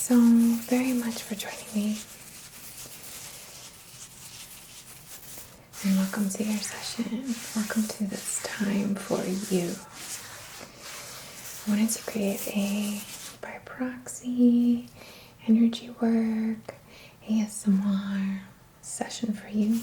so very much for joining me. And welcome to your session. Welcome to this time for you. I wanted to create a by proxy, energy work, ASMR session for you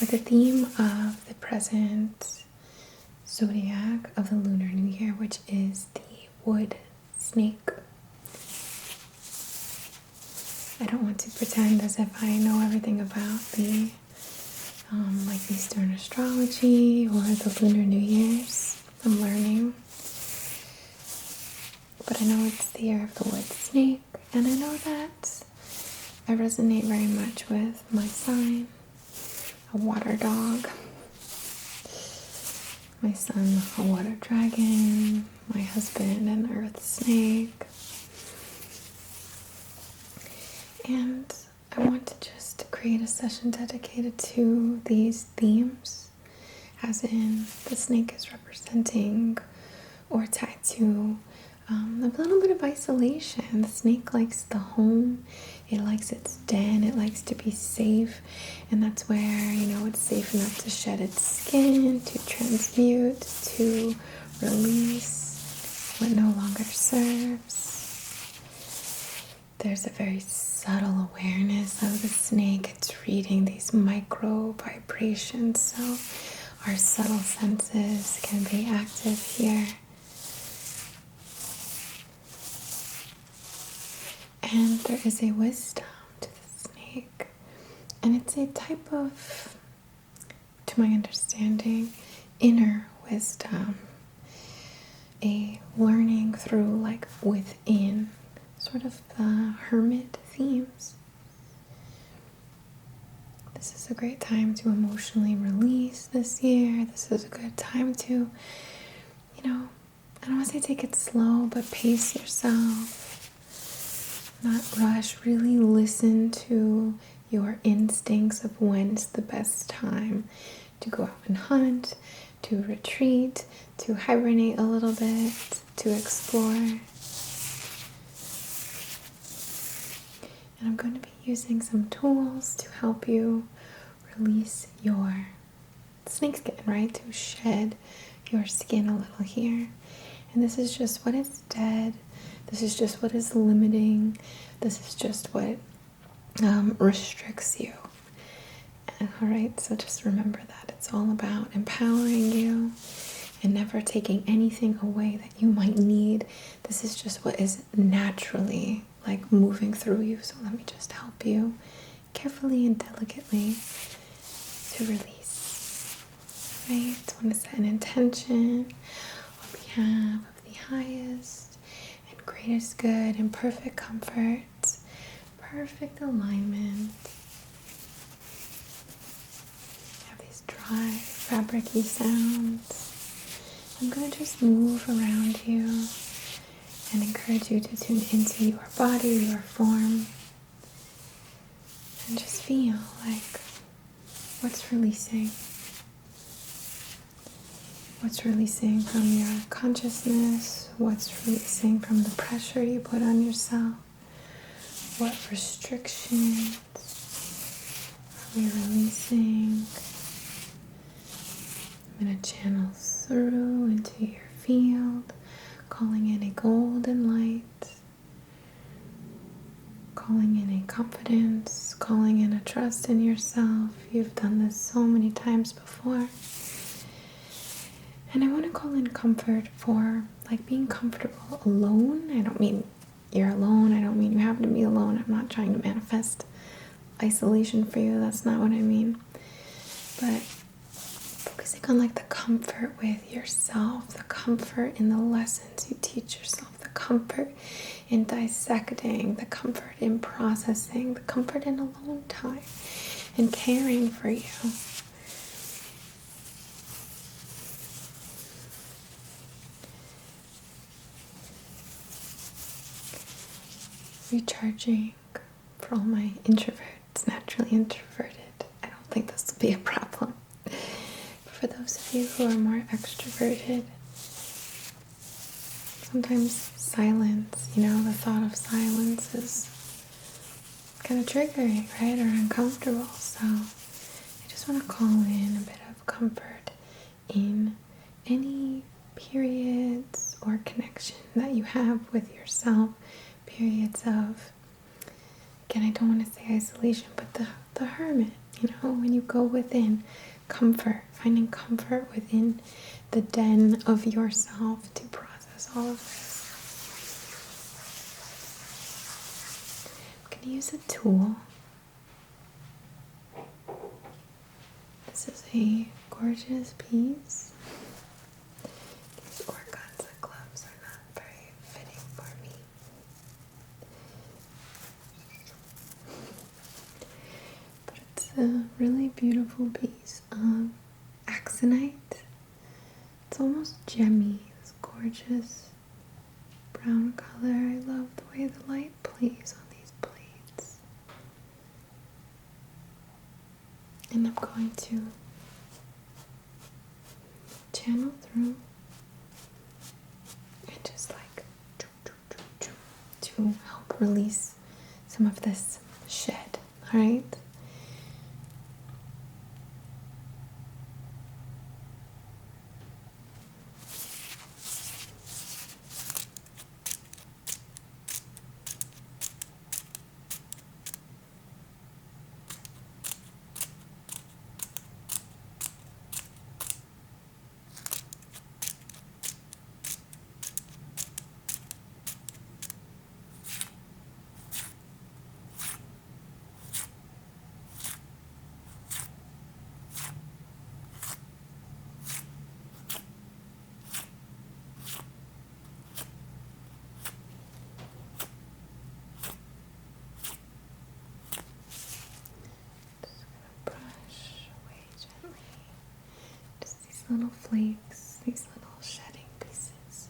with the theme of the present zodiac of the Lunar New Year, which is the wood snake. I don't want to pretend as if I know everything about the like Eastern astrology or the Lunar New Years. I'm learning. But I know it's the year of the wood snake, and I know that I resonate very much with my sign, a water dog, my son, a water dragon, my husband, an earth snake. And I want to just create a session dedicated to these themes, as in the snake is representing or tied to a little bit of isolation. The snake likes the home, it likes its den, it likes to be safe, and that's where, it's safe enough to shed its skin, to transmute, to release what no longer serves. There's a very subtle awareness of the snake. It's reading these micro vibrations, so our subtle senses can be active here. And there is a wisdom to the snake, and it's a type of, to my understanding, inner wisdom, a learning through within, sort of the hermit themes. This is a great time to emotionally release this year. This is a good time to, I don't want to say take it slow, but pace yourself. Not rush, really listen to your instincts of when's the best time to go out and hunt, to retreat, to hibernate a little bit, to explore. And I'm going to be using some tools to help you release your snakeskin, right? To shed your skin a little here. And this is just what is dead. This is just what is limiting. This is just what restricts you. Alright, so just remember that. It's all about empowering you and never taking anything away that you might need. This is just what is naturally moving through you. So let me just help you carefully and delicately to release. Right? I want to set an intention on behalf of the highest and greatest good and perfect comfort, perfect alignment. Have these dry, fabric-y sounds. I'm going to just move around you and encourage you to tune into your body, your form, and just feel what's releasing. What's releasing from your consciousness? What's releasing from the pressure you put on yourself? What restrictions are we releasing? I'm going to channel through into your field, calling in a golden light, calling in a confidence, calling in a trust in yourself. You've done this so many times before. And I want to call in comfort for being comfortable alone. I don't mean you're alone. I don't mean you happen to be alone. I'm not trying to manifest isolation for you. That's not what I mean. But focusing on the comfort with yourself, the comfort in the lessons you teach yourself, the comfort in dissecting, the comfort in processing, the comfort in alone time and caring for you. Recharging for all my introverts, naturally introverted. I don't think this will be a problem. But for those of you who are more extroverted, sometimes silence, the thought of silence is kind of triggering, right? Or uncomfortable. So I just want to call in a bit of comfort in any periods or connection that you have with yourself, periods of, again, I don't want to say isolation, but the hermit, when you go within, comfort, finding comfort within the den of yourself to process all of this. I'm going to use a tool. This is a gorgeous piece. These organza gloves are not very fitting for me. But it's a really beautiful piece of Axenite. It's almost gemmy, this gorgeous brown color. I love the way the light plays on these blades. And I'm going to channel through and just like to help release some of this shed, alright? Little flakes, these little shedding pieces.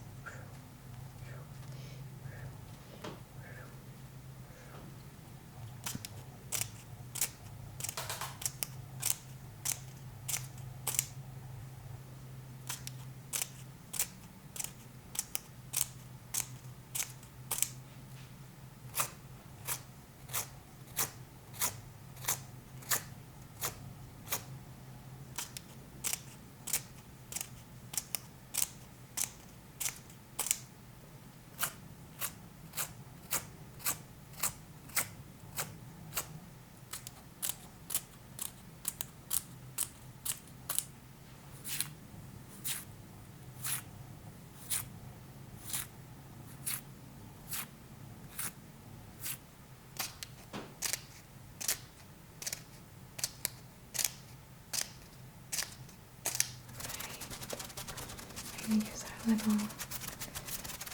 We're going to use our little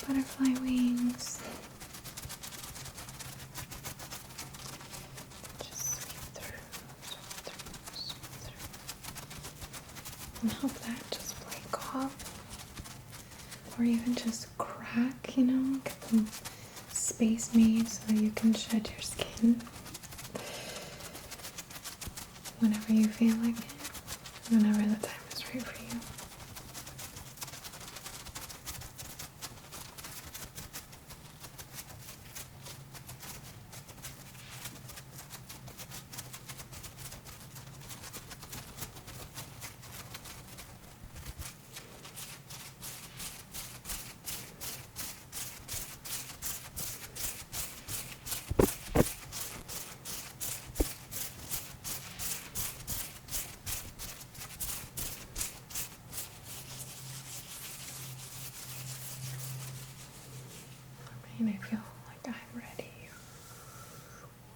butterfly wings. Just sweep through. And help that just flake off. Or even just crack, get some space made so you can shed your skin whenever you feel like it, whenever the time is right for you. And I feel like I'm ready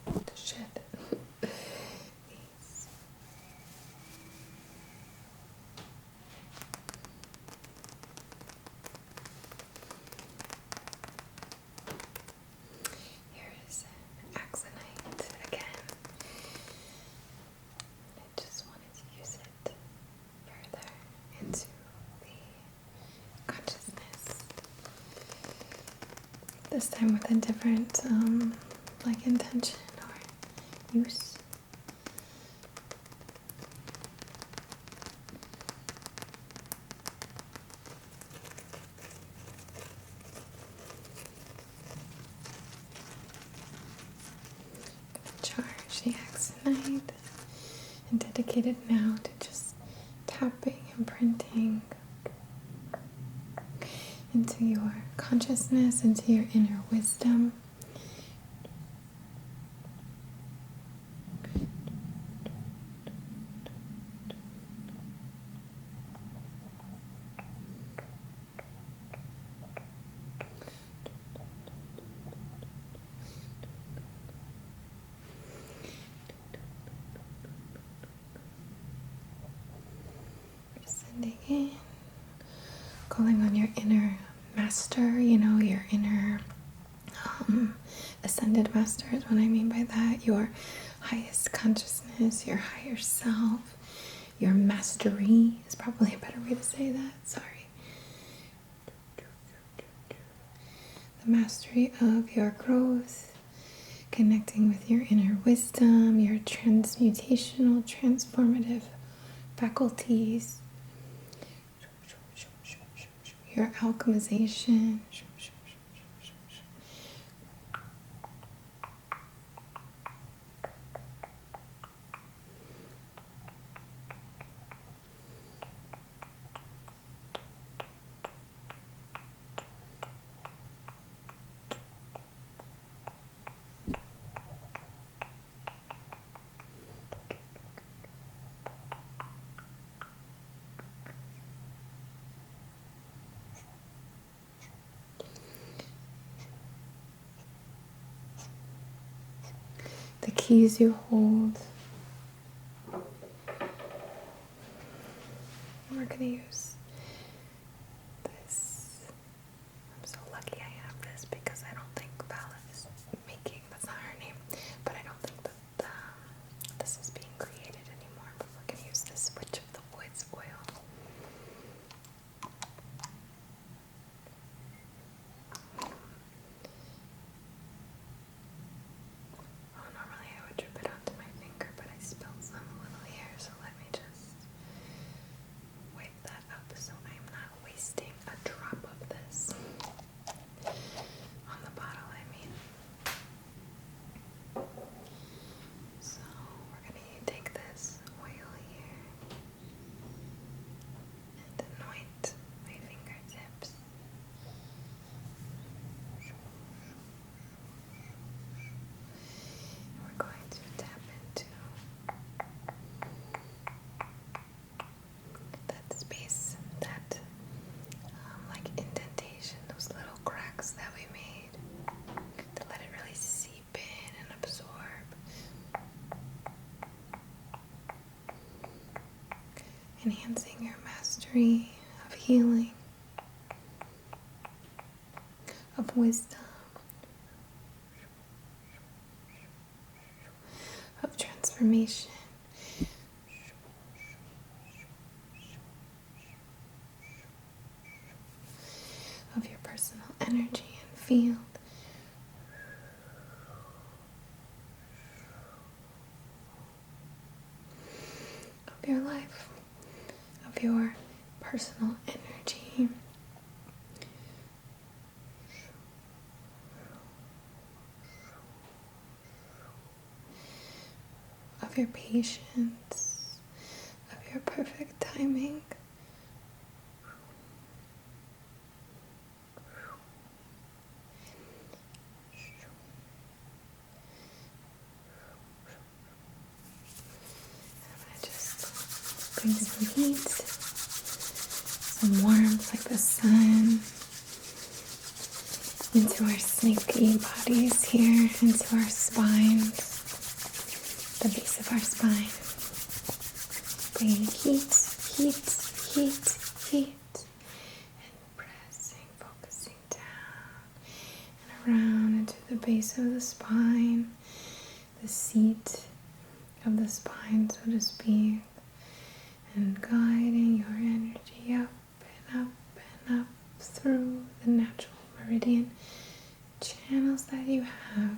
to shed these. Here is Axenite again. I just wanted to use it further into the consciousness. This time with a different intention or use. energy Axenite and dedicate it now to just tapping and printing into your consciousness, into your inner wisdom. Sending in, calling on your inner master, your inner ascended master is what I mean by that. Your highest consciousness, your higher self, your mastery is probably a better way to say that. Sorry. The mastery of your growth, connecting with your inner wisdom, your transmutational, transformative faculties, your alchemization. The keys you hold. We're going to use this. I'm so lucky I have this because I don't think Val is making, that's not her name, but I don't think that this is being created anymore. But we're going to use this Witch of the Woods oil. Normally I would drip it onto my finger, but I spilled some a little here, so let me just wipe that up so I'm not wasting a drop of this. On the bottle, I mean. So we're going to take this oil here and anoint my fingertips. We're going to tap into that space, that like indentation, those little cracks that we made, to let it really seep in and absorb. Enhancing your mastery of healing, of wisdom, of transformation. Of your personal energy and field. Of your life. Of your personal energy. Of your patience. Of your perfect timing. Bring some heat, some warmth like the sun into our snaky bodies here, into our spines, the base of our spine. Bringing heat, and pressing, focusing down and around into the base of the spine, the seat of the spine, so to speak. And guiding your energy up and up and up through the natural meridian channels that you have,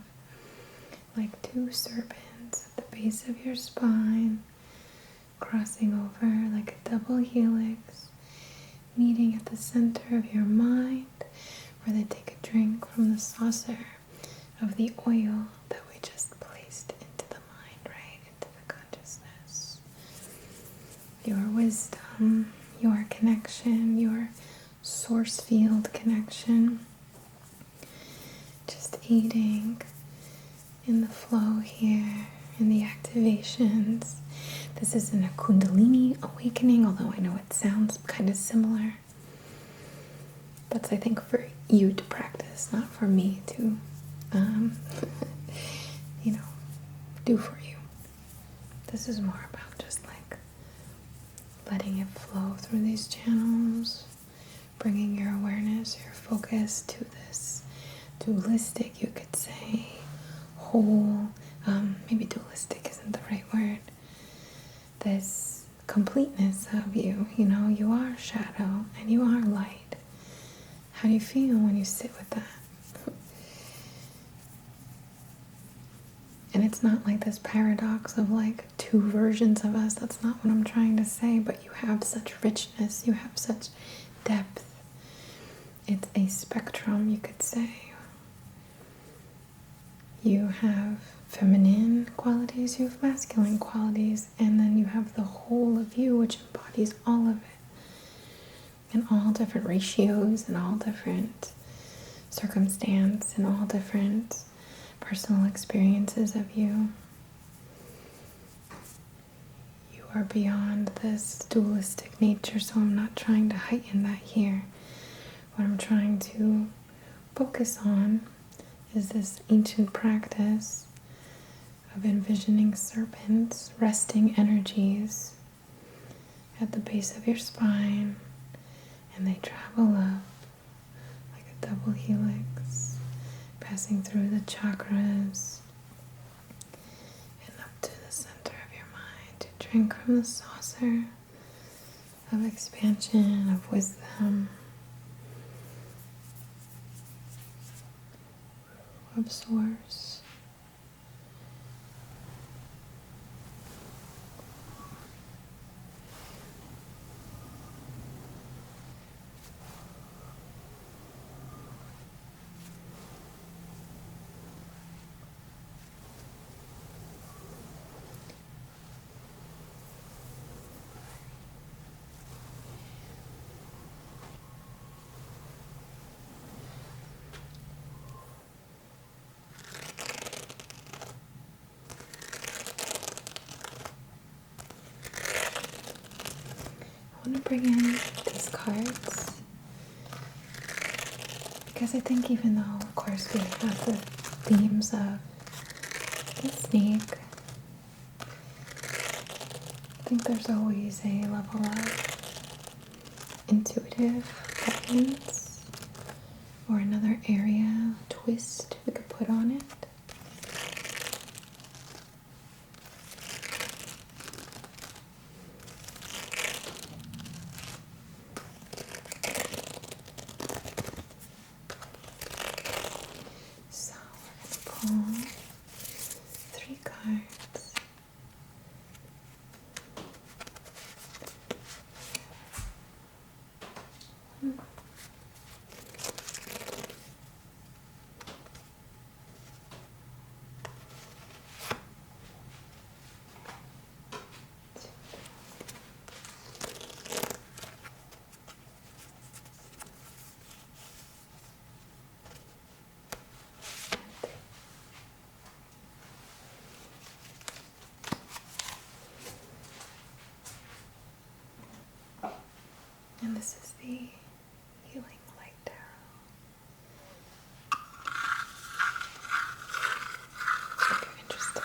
like two serpents at the base of your spine, crossing over like a double helix, meeting at the center of your mind, where they take a drink from the saucer of the oil that we just placed into the mind. wisdom, your connection, your source field connection. Just aiding in the flow here, in the activations. This isn't a Kundalini awakening, although I know it sounds kind of similar. That's, I think, for you to practice, not for me to, do for you. This is more about just like letting it flow through these channels, bringing your awareness, your focus to this dualistic, you could say, whole, maybe dualistic isn't the right word, this completeness of you. You are shadow and you are light. How do you feel when you sit with that? And it's not like this paradox of like two versions of us. That's not what I'm trying to say, but you have such richness, you have such depth. It's a spectrum, you could say. You have feminine qualities, you have masculine qualities, and then you have the whole of you, which embodies all of it. In all different ratios, in all different circumstance, in all different personal experiences of you. You are beyond this dualistic nature, so I'm not trying to heighten that here. What I'm trying to focus on is this ancient practice of envisioning serpents, resting energies at the base of your spine, and they travel up like a double helix, passing through the chakras and up to the center of your mind to drink from the saucer of expansion, of wisdom, of source. I want to bring in these cards because I think even though, of course, we have the themes of the snake, I think there's always a level of intuitive guidance or another area, twist we could put on it. Pull 3 cards. And this is the Healing Light Tarot. If you're interested.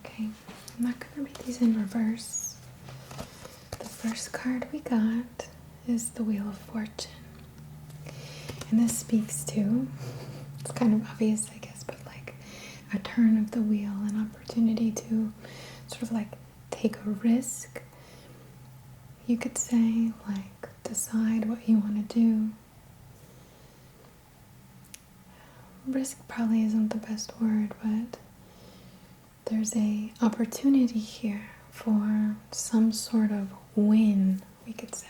Okay, I'm not going to read these in reverse. The first card we got is the Wheel of Fortune. And this speaks to, it's kind of obvious, I guess, but like a turn of the wheel, an opportunity to sort of like take a risk, you could say, like, decide what you want to do. Risk probably isn't the best word, but there's a opportunity here for some sort of win, we could say.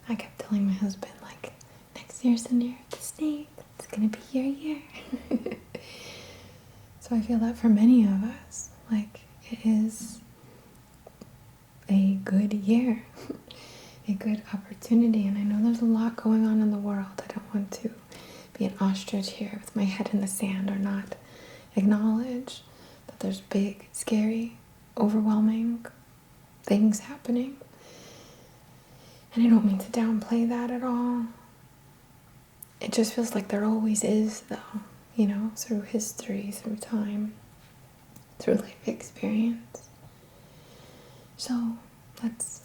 I kept telling my husband, like, next year's the year of the snake. It's gonna be your year. So I feel that for many of us, like, it is a good year, a good opportunity. And I know there's a lot going on in the world. I don't want to be an ostrich here with my head in the sand or not acknowledge that there's big, scary, overwhelming things happening. And I don't mean to downplay that at all. It just feels like there always is, though, you know, through history, through time, through life experience. So let's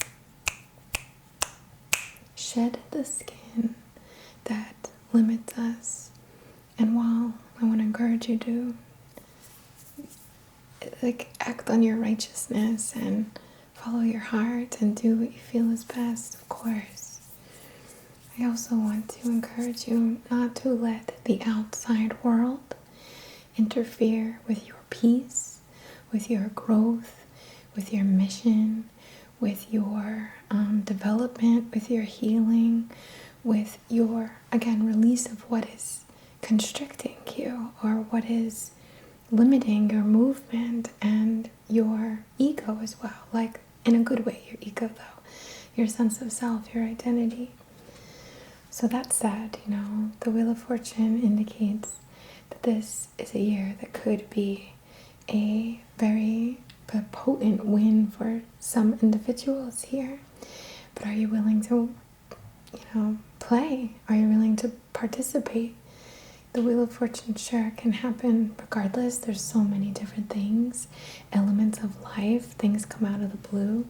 shed the skin that limits us. And while I want to encourage you to act on your righteousness and follow your heart and do what you feel is best, of course, I also want to encourage you not to let the outside world interfere with your peace, with your growth, with your mission, with your development, with your healing, with your, again, release of what is constricting you or what is limiting your movement and your ego as well. Like, in a good way, your ego though, your sense of self, your identity. So that said, you know, the Wheel of Fortune indicates that this is a year that could be a very potent win for some individuals here. But are you willing to, you know, play? Are you willing to participate? The Wheel of Fortune sure can happen regardless. There's so many different things, elements of life, things come out of the blue.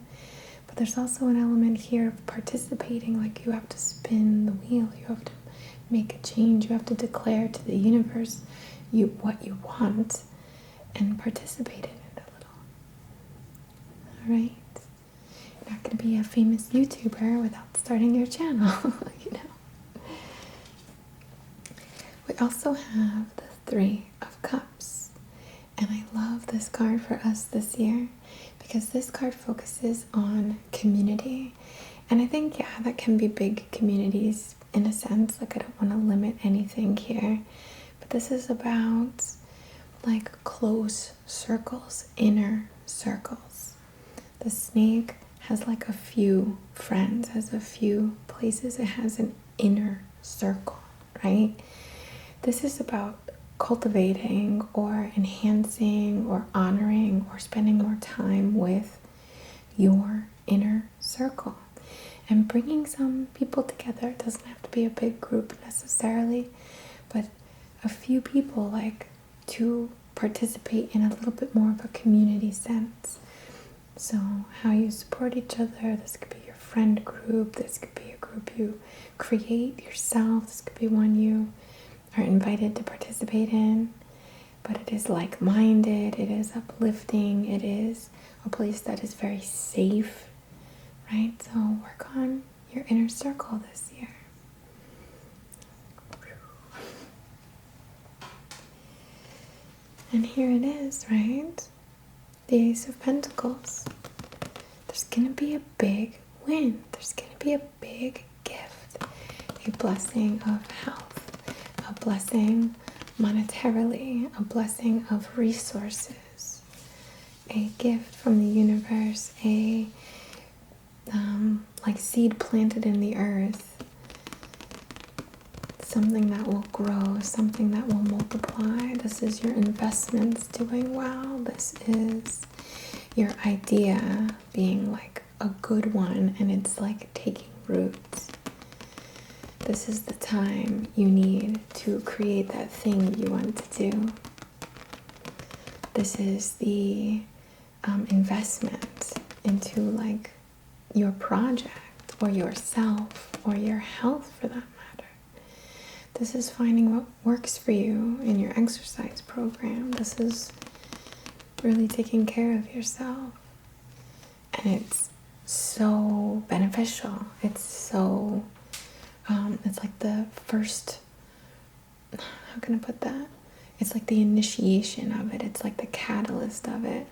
But there's also an element here of participating, like you have to spin the wheel, you have to make a change, you have to declare to the universe what you want and participate in it a little. Alright? You're not going to be a famous YouTuber without starting your channel, you know. We also have the Three of Cups, and I love this card for us this year because this card focuses on community. And I think, yeah, that can be big communities in a sense. Like, I don't want to limit anything here, but this is about like close circles, inner circles. The snake has like a few friends, has a few places it has an inner circle, right? This is about cultivating or enhancing or honoring or spending more time with your inner circle and bringing some people together. It doesn't have to be a big group necessarily, but a few people, like, to participate in a little bit more of a community sense. So how you support each other, this could be your friend group, this could be a group you create yourself, this could be one you are invited to participate in, but it is like-minded, it is uplifting, it is a place that is very safe, right? So work on your inner circle this year. And here it is, right? The Ace of Pentacles. There's gonna be a big win. There's gonna be a big gift, a blessing of health, a blessing monetarily, a blessing of resources, a gift from the universe, a like seed planted in the earth, something that will grow, something that will multiply. This is your investments doing well. This is your idea being like a good one and it's like taking roots. This is the time you need to create that thing you want to do. This is the investment into like your project or yourself or your health for that matter. This is finding what works for you in your exercise program. This is really taking care of yourself. And it's so beneficial. It's so, it's like the first, how can I put that? It's like the initiation of it. It's like the catalyst of it.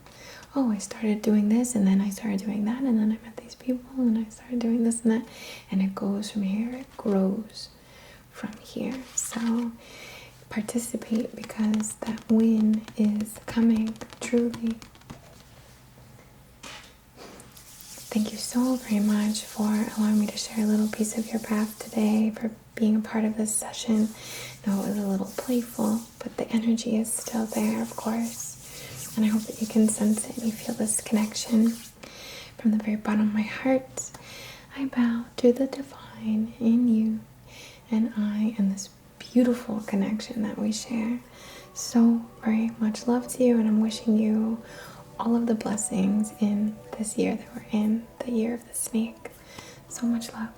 Oh, I started doing this, and then I started doing that, and then I met these people, and I started doing this and that, and it goes from here. It grows from here. So participate, because that win is coming, truly. Thank you so very much for allowing me to share a little piece of your path today, for being a part of this session. I know it was a little playful, but the energy is still there, of course. And I hope that you can sense it and you feel this connection. From the very bottom of my heart, I bow to the divine in you and I, and this beautiful connection that we share. So very much love to you, and I'm wishing you all of the blessings in this year that we're in, the year of the snake. So much love.